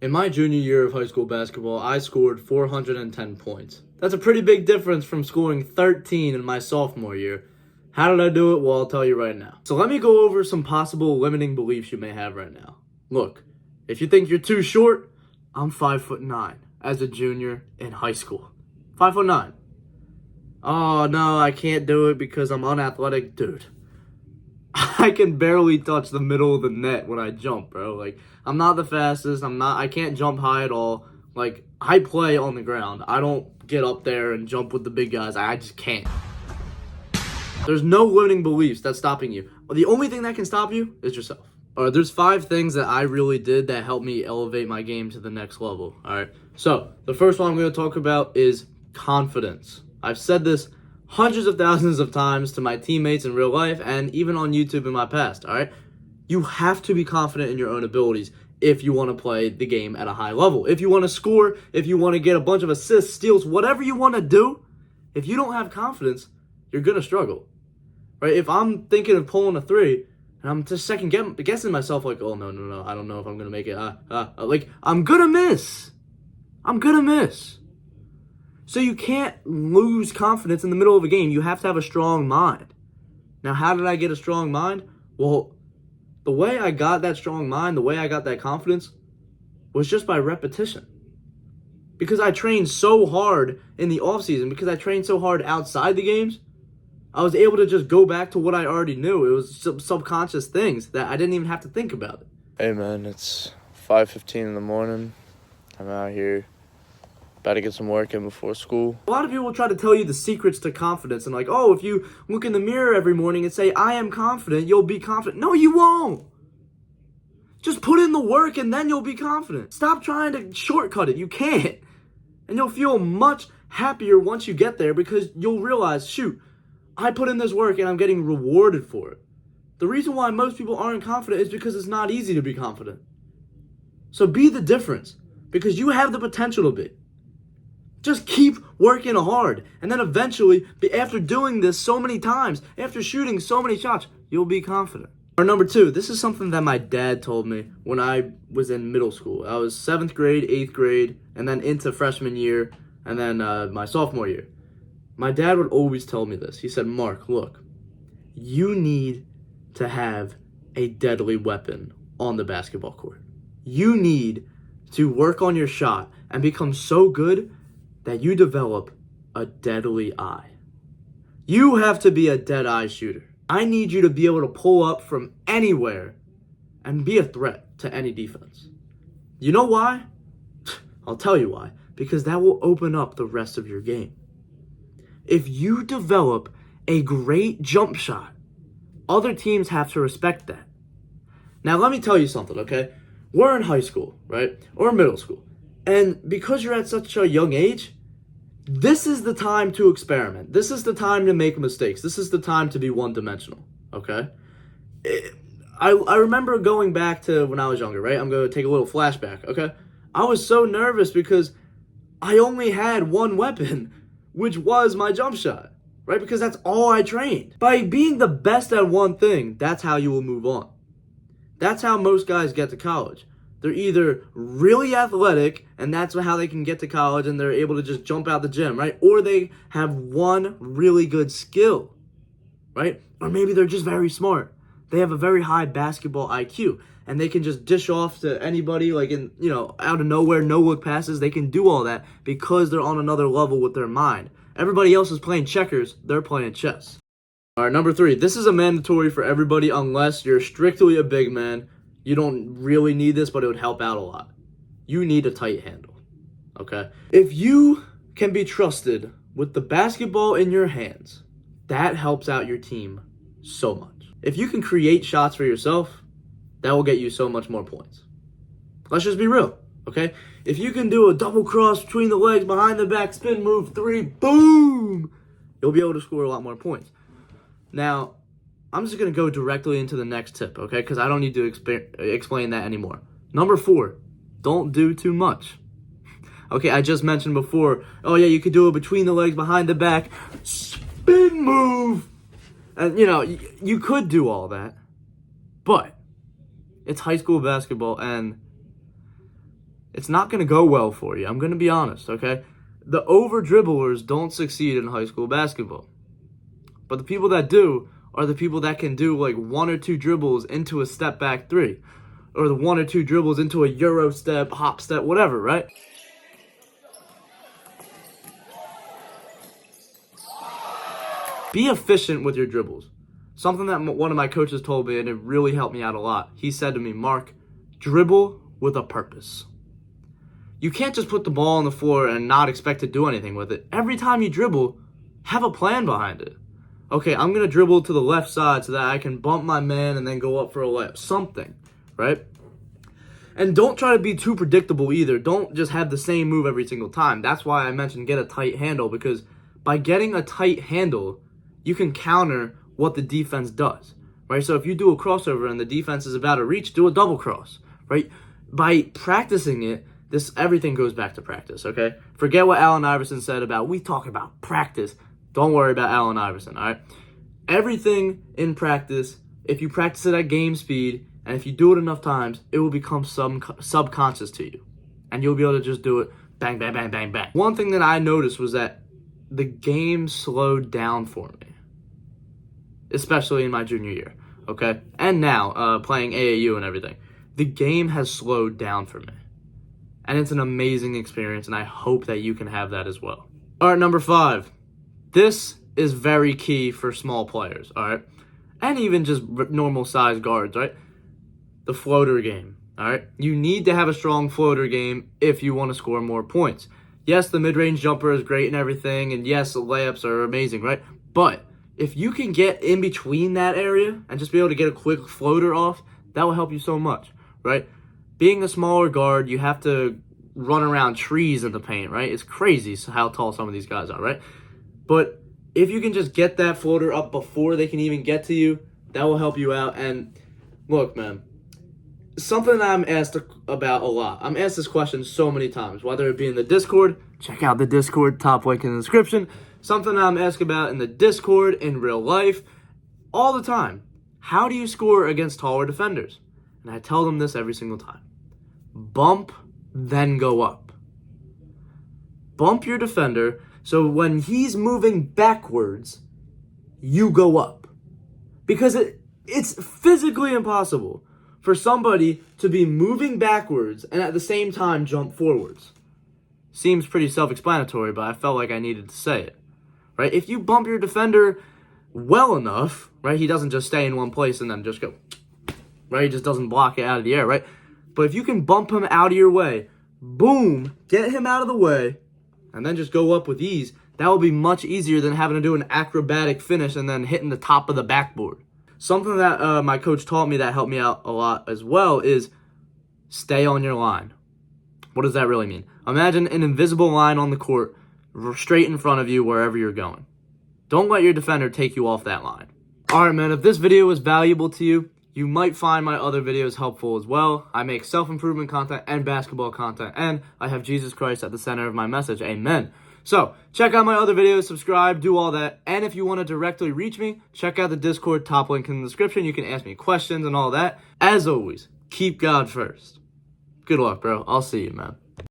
In my junior year of high school basketball, I scored 410 points. That's a pretty big difference from scoring 13 in my sophomore year. How did I do it? Well, I'll tell you right now. So let me go over some possible limiting beliefs you may have right now. Look, if you think you're too short, I'm 5'9" as a junior in high school. 5'9". Oh no, I can't do it because I'm unathletic, dude. I can barely touch the middle of the net when I jump, bro. Like, I'm not the fastest. I can't jump high at all. Like, I play on the ground. I don't get up there and jump with the big guys. I just can't. There's no limiting beliefs that's stopping you. The only thing that can stop you is yourself. All right, there's 5 things that I really did that helped me elevate my game to the next level. All right, so the first one I'm going to talk about is confidence. I've said this hundreds of thousands of times to my teammates in real life and even on YouTube in my past, all right? You have to be confident in your own abilities if you want to play the game at a high level. If you want to score, if you want to get a bunch of assists, steals, whatever you want to do, if you don't have confidence, you're going to struggle, right? If I'm thinking of pulling a 3 and I'm just second guessing myself like, oh, no, I don't know if I'm going to make it. Like, I'm going to miss. So you can't lose confidence in the middle of a game. You have to have a strong mind. Now, how did I get a strong mind? Well, the way I got that strong mind, the way I got that confidence was just by repetition. Because I trained so hard in the offseason, because I trained so hard outside the games, I was able to just go back to what I already knew. It was subconscious things that I didn't even have to think about it. Hey man, it's 5:15 in the morning. I'm out here about to get some work in before school. A lot of people try to tell you the secrets to confidence and like, oh, if you look in the mirror every morning and say, I am confident, you'll be confident. No, you won't. Just put in the work and then you'll be confident. Stop trying to shortcut it. You can't. And you'll feel much happier once you get there because you'll realize, shoot, I put in this work and I'm getting rewarded for it. The reason why most people aren't confident is because it's not easy to be confident. So be the difference because you have the potential to be. Just keep working hard. And then eventually, after doing this so many times, after shooting so many shots, you'll be confident. Or number 2, this is something that my dad told me when I was in middle school. I was 7th grade, 8th grade, and then into freshman year, and then my sophomore year. My dad would always tell me this. He said, Mark, look, you need to have a deadly weapon on the basketball court. You need to work on your shot and become so good that you develop a deadly eye. You have to be a dead eye shooter. I need you to be able to pull up from anywhere and be a threat to any defense. You know why? I'll tell you why. Because that will open up the rest of your game. If you develop a great jump shot, other teams have to respect that. Now let me tell you something, okay? We're in high school, right? Or middle school. And because you're at such a young age, this is the time to experiment. This is the time to make mistakes. This is the time to be one-dimensional, okay? I remember going back to when I was younger, right? I'm going to take a little flashback, okay? I was so nervous because I only had one weapon, which was my jump shot, right? Because that's all I trained. By being the best at one thing, that's how you will move on. That's how most guys get to college. They're either really athletic, and that's how they can get to college, and they're able to just jump out the gym, right? Or they have one really good skill, right? Or maybe they're just very smart. They have a very high basketball IQ, and they can just dish off to anybody, like out of nowhere, no look passes. They can do all that because they're on another level with their mind. Everybody else is playing checkers. They're playing chess. All right, number 3. This is a mandatory for everybody unless you're strictly a big man. You don't really need this, but it would help out a lot. You need a tight handle, okay? If you can be trusted with the basketball in your hands, that helps out your team so much. If you can create shots for yourself, that will get you so much more points. Let's just be real, okay? If you can do a double cross between the legs, behind the back, spin move, 3, boom, you'll be able to score a lot more points. Now, I'm just going to go directly into the next tip, okay? Because I don't need to explain that anymore. Number 4, don't do too much. Okay, I just mentioned before, oh yeah, you could do it between the legs, behind the back, spin move. And, you could do all that. But it's high school basketball, and it's not going to go well for you. I'm going to be honest, okay? The over dribblers don't succeed in high school basketball. But the people that do are the people that can do like 1 or 2 dribbles into a step back 3, or the 1 or 2 dribbles into a Euro step, hop step, whatever, right? Be efficient with your dribbles. Something that one of my coaches told me, and it really helped me out a lot. He said to me, Mark, dribble with a purpose. You can't just put the ball on the floor and not expect to do anything with it. Every time you dribble, have a plan behind it. Okay, I'm going to dribble to the left side so that I can bump my man and then go up for a layup. Something, right? And don't try to be too predictable either. Don't just have the same move every single time. That's why I mentioned get a tight handle, because by getting a tight handle, you can counter what the defense does, right? So if you do a crossover and the defense is about to reach, do a double cross, right? By practicing it, everything goes back to practice, okay? Forget what Allen Iverson said about, we talk about practice. Don't worry about Allen Iverson, all right? Everything in practice, if you practice it at game speed, and if you do it enough times, it will become subconscious to you. And you'll be able to just do it bang, bang, bang, bang, bang. One thing that I noticed was that the game slowed down for me, especially in my junior year, okay? And now, playing AAU and everything. The game has slowed down for me. And it's an amazing experience, and I hope that you can have that as well. All right, number 5. This is very key for small players, all right? And even just normal size guards, right? The floater game, all right? You need to have a strong floater game if you want to score more points. Yes, the mid-range jumper is great and everything, and yes, the layups are amazing, right? But if you can get in between that area and just be able to get a quick floater off, that will help you so much, right? Being a smaller guard, you have to run around trees in the paint, right? It's crazy how tall some of these guys are, right? But if you can just get that floater up before they can even get to you, that will help you out. And look, man, something that I'm asked about a lot. I'm asked this question so many times, whether it be in the Discord. Check out the Discord, top link in the description. Something that I'm asked about in the Discord, in real life, all the time. How do you score against taller defenders? And I tell them this every single time. Bump, then go up. Bump your defender so when he's moving backwards, you go up. Because it's physically impossible for somebody to be moving backwards and at the same time jump forwards. Seems pretty self-explanatory, but I felt like I needed to say it. Right? If you bump your defender well enough, right, he doesn't just stay in one place and then just go, right? He just doesn't block it out of the air, right? But if you can bump him out of your way, boom, get him out of the way, and then just go up with ease, that will be much easier than having to do an acrobatic finish and then hitting the top of the backboard. Something that my coach taught me that helped me out a lot as well is stay on your line. What does that really mean? Imagine an invisible line on the court straight in front of you wherever you're going. Don't let your defender take you off that line. All right, man, if this video was valuable to you, you might find my other videos helpful as well. I make self-improvement content and basketball content, and I have Jesus Christ at the center of my message. Amen. So, check out my other videos, subscribe, do all that. And if you want to directly reach me, check out the Discord, top link in the description. You can ask me questions and all that. As always, keep God first. Good luck, bro. I'll see you, man.